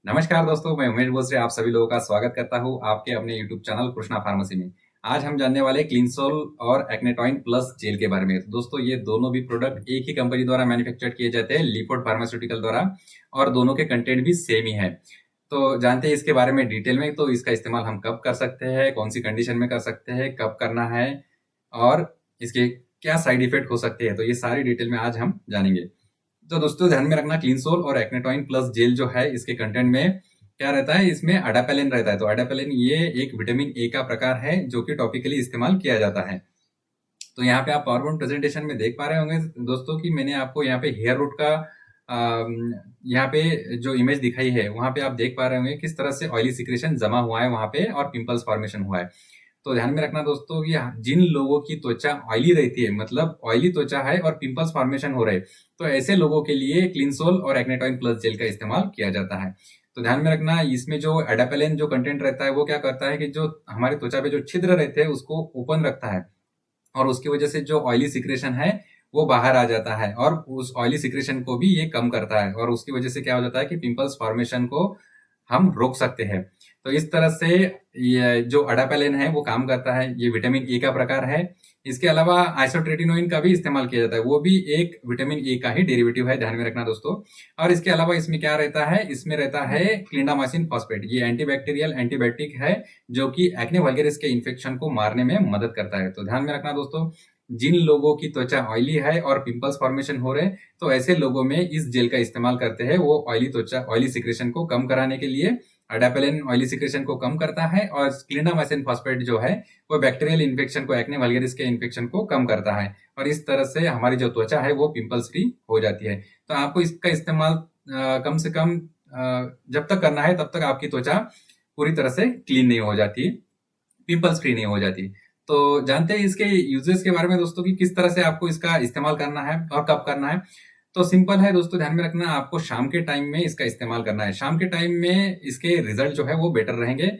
नमस्कार दोस्तों, मैं उमेश बोसरे आप सभी लोगों का स्वागत करता हूं आपके अपने यूट्यूब चैनल कृष्णा फार्मेसी में। आज हम जानने वाले क्लीनसोल और एक्नेटॉइन प्लस जेल के बारे में। तो दोस्तों, ये दोनों भी प्रोडक्ट एक ही कंपनी द्वारा मैन्युफैक्चर्ड किए जाते हैं, लिफोर्ड फार्मास्यूटिकल द्वारा, और दोनों के कंटेंट भी सेम ही है। तो जानते हैं इसके बारे में डिटेल में। तो इसका इस्तेमाल हम कब कर सकते हैं, कौन सी कंडीशन में कर सकते हैं, कब करना है, और इसके क्या साइड इफेक्ट हो सकते हैं, तो ये सारी डिटेल में आज हम जानेंगे। तो दोस्तों, ध्यान में रखना, क्लीनसोल और एक्नेटॉइन प्लस जेल जो है, इसके कंटेंट में क्या रहता है, इसमें अडापेलिन रहता है। तो अडापेलिन ये एक विटामिन ए का प्रकार है जो कि टॉपिकली इस्तेमाल किया जाता है। तो यहाँ पे आप पावर पॉइंट प्रेजेंटेशन में देख पा रहे होंगे दोस्तों कि मैंने आपको यहाँ पे हेयर रूट का यहाँ पे जो इमेज दिखाई है, वहां पे आप देख पा रहे होंगे किस तरह से ऑयली सिक्रेशन जमा हुआ है वहां पे और पिंपल्स फॉर्मेशन हुआ है। तो ध्यान में रखना दोस्तों कि जिन लोगों की त्वचा ऑयली रहती है, मतलब ऑयली त्वचा है और पिंपल्स फॉर्मेशन हो रहे, तो ऐसे लोगों के लिए क्लीनसोल और एक्नेटॉइन प्लस जेल का इस्तेमाल किया जाता है। तो ध्यान में रखना, इसमें जो एडापेलेन जो कंटेंट रहता है वो क्या करता है कि जो हमारी त्वचा पे जो छिद्र रहते हैं उसको ओपन रखता है, और उसकी वजह से जो ऑयली सिक्रेशन है वो बाहर आ जाता है, और उस ऑयली सिक्रेशन को भी ये कम करता है, और उसकी वजह से क्या हो जाता है कि पिंपल्स फॉर्मेशन को हम रोक सकते हैं। तो इस तरह से ये जो अडापेलेन है वो काम करता है। ये विटामिन ए का प्रकार है। इसके अलावा आइसोट्रेटिनोइन का भी इस्तेमाल किया जाता है, वो भी एक विटामिन ए का ही डेरिवेटिव है, ध्यान में रखना दोस्तों। और इसके अलावा इसमें क्या रहता है, इसमें रहता है क्लिंडामाइसिन फॉस्फेट। ये एंटीबैक्टीरियल एंटीबायोटिक है जो कि एक्ने वल्गेरिस के इन्फेक्शन को मारने में मदद करता है। तो ध्यान में रखना दोस्तों, जिन लोगों की त्वचा ऑयली है और पिंपल्स फॉर्मेशन हो रहे, तो ऐसे लोगों में इस जेल का इस्तेमाल करते हैं। वो ऑयली त्वचा ऑयली सिक्रेशन को कम कराने के लिए अडापेलिन ऑयली सिक्रेशन को कम करता है, और क्लिंडामाइसिन फॉस्फेट जो है वो बैक्टीरियल इन्फेक्शन को, एक्ने वल्गेरिस के इन्फेक्शन को कम करता है, और इस तरह से हमारी जो त्वचा है वो पिंपल्स फ्री हो जाती है। तो आपको इसका इस्तेमाल कम से कम जब तक करना है तब तक आपकी त्वचा पूरी तरह से क्लीन नहीं हो जाती, पिंपल्स फ्री नहीं हो जाती। तो जानते हैं इसके यूजेस के बारे में दोस्तों कि किस तरह से आपको इसका इस्तेमाल करना है और कब करना है। तो सिंपल है दोस्तों, ध्यान में रखना, आपको शाम के टाइम में इसका इस्तेमाल करना है। शाम के टाइम में इसके रिजल्ट जो है वो बेटर रहेंगे,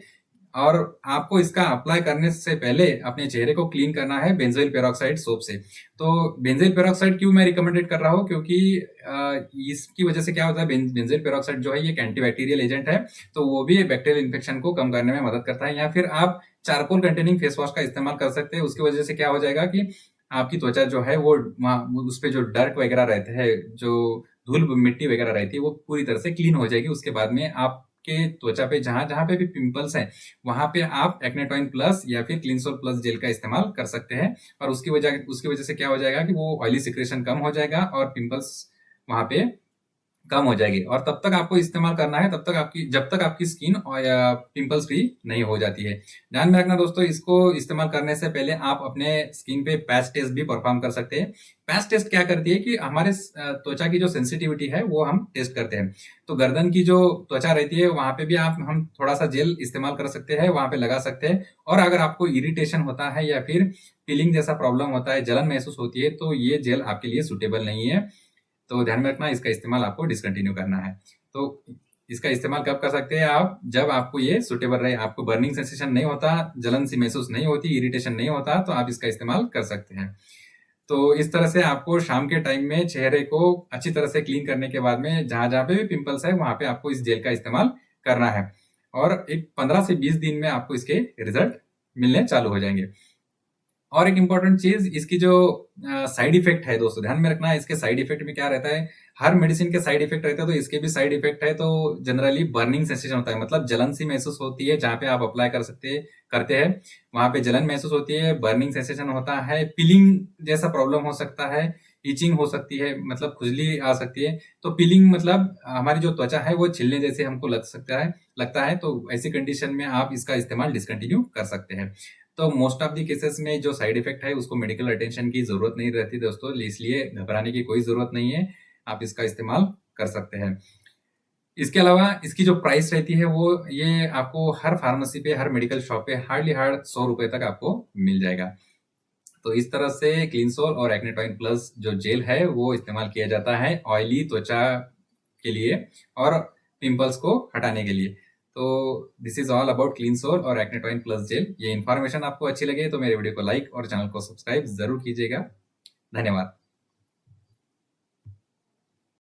और आपको इसका अप्लाई करने से पहले अपने चेहरे को क्लीन करना है बेंजोइल पेरोक्साइड सोप से। तो बेंजोइल पेरोक्साइड क्यों मैं रिकमेंडेड कर रहा हूँ, क्योंकि इसकी वजह से क्या होता है, बेंजोइल पेरोक्साइड जो है ये एक एंटीबैक्टीरियल एजेंट है, तो वो भी बैक्टीरियल इन्फेक्शन को कम करने में मदद करता है। या फिर आप चारकोल कंटेनिंग फेस वॉश का इस्तेमाल कर सकते हैं। उसकी वजह से क्या हो जाएगा कि आपकी त्वचा जो है वो उस पे जो डर्ट वगैरह रहते हैं, जो धूल मिट्टी वगैरह रहती है, वो पूरी तरह से क्लीन हो जाएगी। उसके बाद में आपके त्वचा पे जहां जहां पे भी पिंपल्स है, वहां पे आप एक्नेटॉइन प्लस या फिर क्लीनसोल प्लस जेल का इस्तेमाल कर सकते हैं। और उसकी वजह से क्या हो जाएगा कि वो ऑयली सिक्रेशन कम हो जाएगा और पिंपल्स वहां पे कम हो जाएगी। और तब तक आपको इस्तेमाल करना है, तब तक आपकी जब तक आपकी स्किन पिंपल्स फ्री नहीं हो जाती है। ध्यान में रखना दोस्तों, इसको इस्तेमाल करने से पहले आप अपने स्किन पे पैच टेस्ट भी परफॉर्म कर सकते हैं। पैच टेस्ट क्या करती है कि हमारे त्वचा की जो सेंसिटिविटी है वो हम टेस्ट करते हैं। तो गर्दन की जो त्वचा रहती है वहां पे भी हम थोड़ा सा जेल इस्तेमाल कर सकते हैं, वहां पे लगा सकते हैं। और अगर आपको इरिटेशन होता है या फिर पीलिंग जैसा प्रॉब्लम होता है, जलन महसूस होती है, तो ये जेल आपके लिए सुटेबल नहीं है। तो ध्यान में रखना, इसका इस्तेमाल आपको डिसकंटिन्यू करना है। तो इसका इस्तेमाल कब कर सकते हैं आप, जब आपको ये सुटेबल रहे, आपको बर्निंग सेंसेशन नहीं होता, जलन सी महसूस नहीं होती, इरिटेशन नहीं होता, तो आप इसका इस्तेमाल कर सकते हैं। तो इस तरह से आपको शाम के टाइम में चेहरे को अच्छी तरह से क्लीन करने के बाद में जहां जहां पे भी पिंपल्स है वहां पे आपको इस जेल का इस्तेमाल करना है, और एक 15 से 20 दिन में आपको इसके रिजल्ट मिलने चालू हो जाएंगे। और एक इंपॉर्टेंट चीज, इसकी जो साइड इफेक्ट है दोस्तों, ध्यान में रखना, इसके साइड इफेक्ट में क्या रहता है। हर मेडिसिन के साइड इफेक्ट रहते हैं, तो इसके भी साइड इफेक्ट है। तो जनरली बर्निंग सेंसेशन होता है, मतलब जलन सी महसूस होती है जहां पे आप अप्लाई करते हैं वहां पे जलन महसूस होती है, बर्निंग सेंसेशन होता है, पीलिंग जैसा प्रॉब्लम हो सकता है, इचिंग हो सकती है, मतलब खुजली आ सकती है। तो पीलिंग मतलब हमारी जो त्वचा है वो छिलने जैसे हमको लगता है। तो ऐसी कंडीशन में आप इसका इस्तेमाल डिसकंटिन्यू कर सकते हैं। तो मोस्ट ऑफ दी केसेस में जो साइड इफेक्ट है उसको मेडिकल अटेंशन की जरूरत नहीं रहती दोस्तों, इसलिए घबराने की कोई जरूरत नहीं है, आप इसका इस्तेमाल कर सकते हैं। इसके अलावा इसकी जो प्राइस रहती है वो ये आपको हर फार्मेसी पे, हर मेडिकल शॉप पे हार्डली 100 रुपए तक आपको मिल जाएगा। तो इस तरह से क्लीनसोल और एक्नेटॉइन प्लस जो जेल है वो इस्तेमाल किया जाता है ऑयली त्वचा के लिए और पिंपल्स को हटाने के लिए। तो दिस इज ऑल अबाउट क्लीनसोल और एक्नेटॉइन प्लस जेल। ये इन्फॉर्मेशन आपको अच्छी लगे तो मेरे वीडियो को लाइक और चैनल को सब्सक्राइब जरूर कीजिएगा। धन्यवाद।